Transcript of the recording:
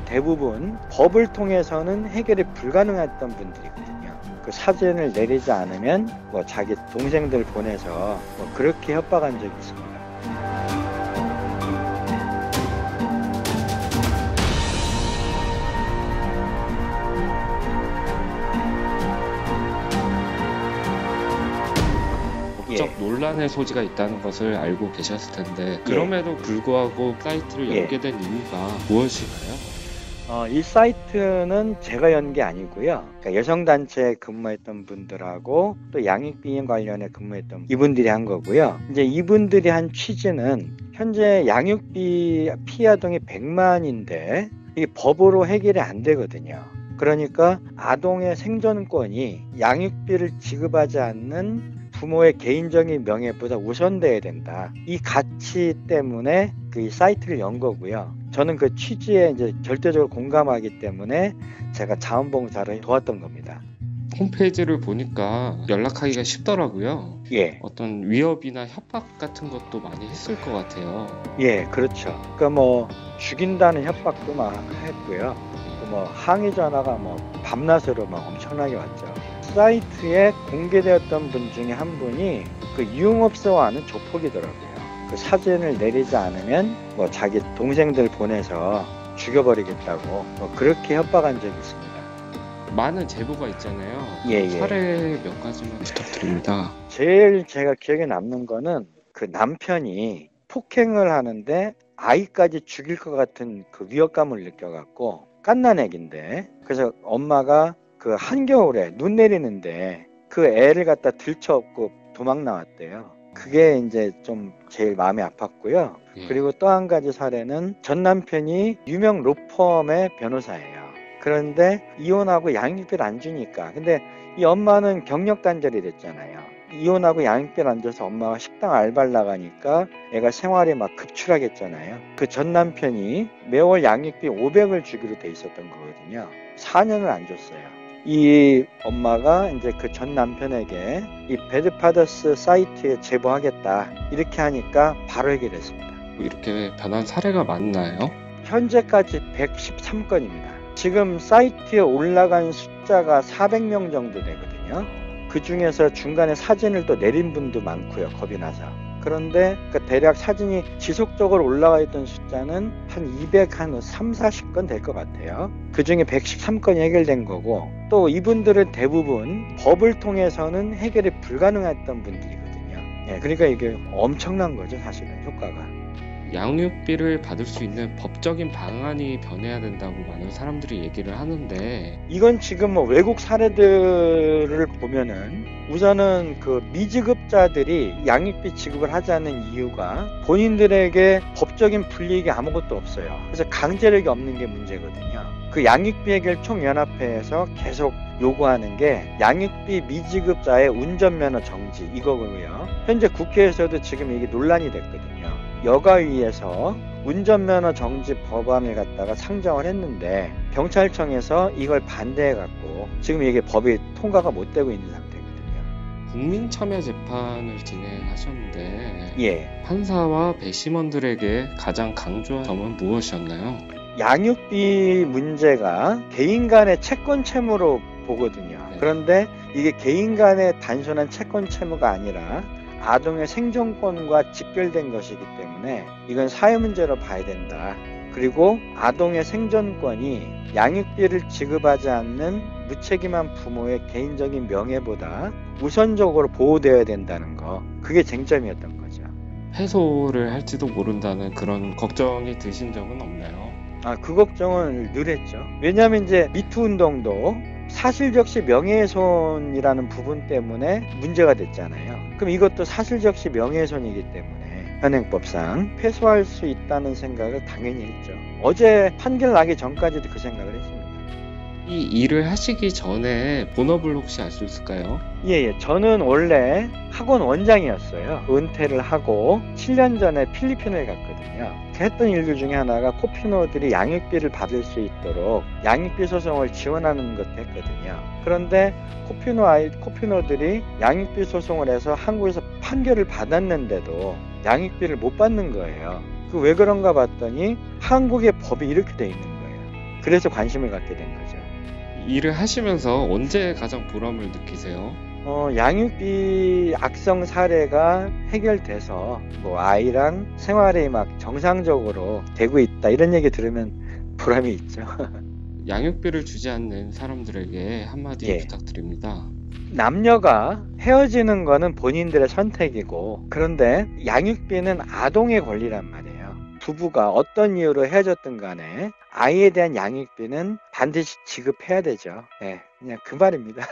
대부분 법을 통해서는 해결이 불가능했던 분들이거든요. 그 사진을 내리지 않으면 뭐 자기 동생들 보내서 뭐 그렇게 협박한 적이 있습니다. 법적 논란의 소지가 있다는 것을 알고 계셨을 텐데 그럼에도 불구하고 사이트를 열게 된 이유가 무엇일까요? 이 사이트는 제가 연 게 아니고요. 그러니까 여성단체에 근무했던 분들하고 또 양육비행 관련해 근무했던 이분들이 한 거고요. 이제 이분들이 한 취지는 현재 양육비 피아동이 100만인데 이게 법으로 해결이 안 되거든요. 그러니까 아동의 생존권이 양육비를 지급하지 않는 부모의 개인적인 명예보다 우선돼야 된다. 이 가치 때문에 그 사이트를 연 거고요. 저는 그 취지에 이제 절대적으로 공감하기 때문에 제가 자원봉사를 도왔던 겁니다. 홈페이지를 보니까 연락하기가 쉽더라고요. 어떤 위협이나 협박 같은 것도 많이 했을 것 같아요. 그렇죠. 그러니까 뭐 죽인다는 협박도 막 했고요. 뭐 항의 전화가 뭐 밤낮으로 막 엄청나게 왔죠. 사이트에 공개되었던 분 중에 한 분이 그 유흥업소와 아는 조폭이더라고요. 그 사진을 내리지 않으면 뭐 자기 동생들 보내서 죽여버리겠다고 뭐 그렇게 협박한 적이 있습니다. 많은 제보가 있잖아요. 사례 몇 가지만 부탁드립니다. 제일 제가 기억에 남는 거는 그 남편이 폭행을 하는데 아이까지 죽일 것 같은 그 위협감을 느껴갖고 갓난 애기인데 그래서 엄마가 그 한겨울에 눈 내리는데 그 애를 갖다 들쳐업고 도망 나왔대요. 그게 이제 좀 제일 마음이 아팠고요. 그리고 또 한 가지 사례는 전 남편이 유명 로펌의 변호사예요. 그런데 이혼하고 양육비를 안 주니까 근데 이 엄마는 경력 단절이 됐잖아요. 이혼하고 양육비를 안 줘서 엄마가 식당 알바를 나가니까 애가 생활이 막 급출하겠잖아요. 그 전 남편이 매월 양육비 500을 주기로 돼 있었던 거거든요. 4년을 안 줬어요. 이 엄마가 이제 그 전 남편에게 이 배드파더스 사이트에 제보하겠다 이렇게 하니까 바로 해결했습니다. 이렇게 변한 사례가 많나요? 현재까지 113건입니다. 지금 사이트에 올라간 숫자가 400명 정도 되거든요. 그 중에서 중간에 사진을 또 내린 분도 많고요. 겁이 나서. 그런데 그 대략 사진이 지속적으로 올라와 있던 숫자는 한 340건 될 것 같아요. 그 중에 113건이 해결된 거고 또 이분들은 대부분 법을 통해서는 해결이 불가능했던 분들이거든요. 그러니까 이게 엄청난 거죠. 사실은 효과가. 양육비를 받을 수 있는 법적인 방안이 변해야 된다고 많은 사람들이 얘기를 하는데 이건 지금 뭐 외국 사례들을 보면은 우선은 그 미지급자들이 양육비 지급을 하지 않는 이유가 본인들에게 법적인 불이익이 아무것도 없어요. 그래서 강제력이 없는 게 문제거든요. 그 양육비 해결 총연합회에서 계속 요구하는 게 양육비 미지급자의 운전면허 정지 이거고요. 현재 국회에서도 지금 이게 논란이 됐거든요. 여가위에서 운전면허 정지 법안을 갖다가 상정을 했는데 경찰청에서 이걸 반대해갖고 지금 이게 법이 통과가 못 되고 있는 상태거든요. 국민참여재판을 진행하셨는데 판사와 배심원들에게 가장 강조한 점은 무엇이었나요? 양육비 문제가 개인 간의 채권 채무로 보거든요. 그런데 이게 개인 간의 단순한 채권 채무가 아니라 아동의 생존권과 직결된 것이기 때문에 이건 사회 문제로 봐야 된다. 그리고 아동의 생존권이 양육비를 지급하지 않는 무책임한 부모의 개인적인 명예보다 우선적으로 보호되어야 된다는 거. 그게 쟁점이었던 거죠. 패소를 할지도 모른다는 그런 걱정이 드신 적은 없나요? 그 걱정은 늘 했죠. 왜냐하면 이제 미투 운동도 사실적시 명예훼손이라는 부분 때문에 문제가 됐잖아요. 그럼 이것도 사실적시 명예훼손이기 때문에 현행법상 패소할 수 있다는 생각을 당연히 했죠. 어제 판결 나기 전까지도 그 생각을 했습니다. 이 일을 하시기 전에 본업을 혹시 알 수 있을까요? 저는 원래 학원 원장이었어요. 은퇴를 하고 7년 전에 필리핀을 갔거든요. 했던 일들 중에 하나가 코피노들이 양육비를 받을 수 있도록 양육비 소송을 지원하는 것도 했거든요. 그런데 코피노들이 양육비 소송을 해서 한국에서 판결을 받았는데도 양육비를 못 받는 거예요. 왜 그런가 봤더니 한국의 법이 이렇게 돼 있는 거예요. 그래서 관심을 갖게 된 거죠. 일을 하시면서 언제 가장 보람을 느끼세요? 양육비 악성 사례가 해결돼서 뭐 아이랑 생활이 막 정상적으로 되고 있다 이런 얘기 들으면 보람이 있죠. 양육비를 주지 않는 사람들에게 한마디 예. 부탁드립니다. 남녀가 헤어지는 거는 본인들의 선택이고, 그런데 양육비는 아동의 권리란 말이에요. 부부가 어떤 이유로 헤어졌든 간에 아이에 대한 양육비는 반드시 지급해야 되죠. 네, 그냥 그 말입니다.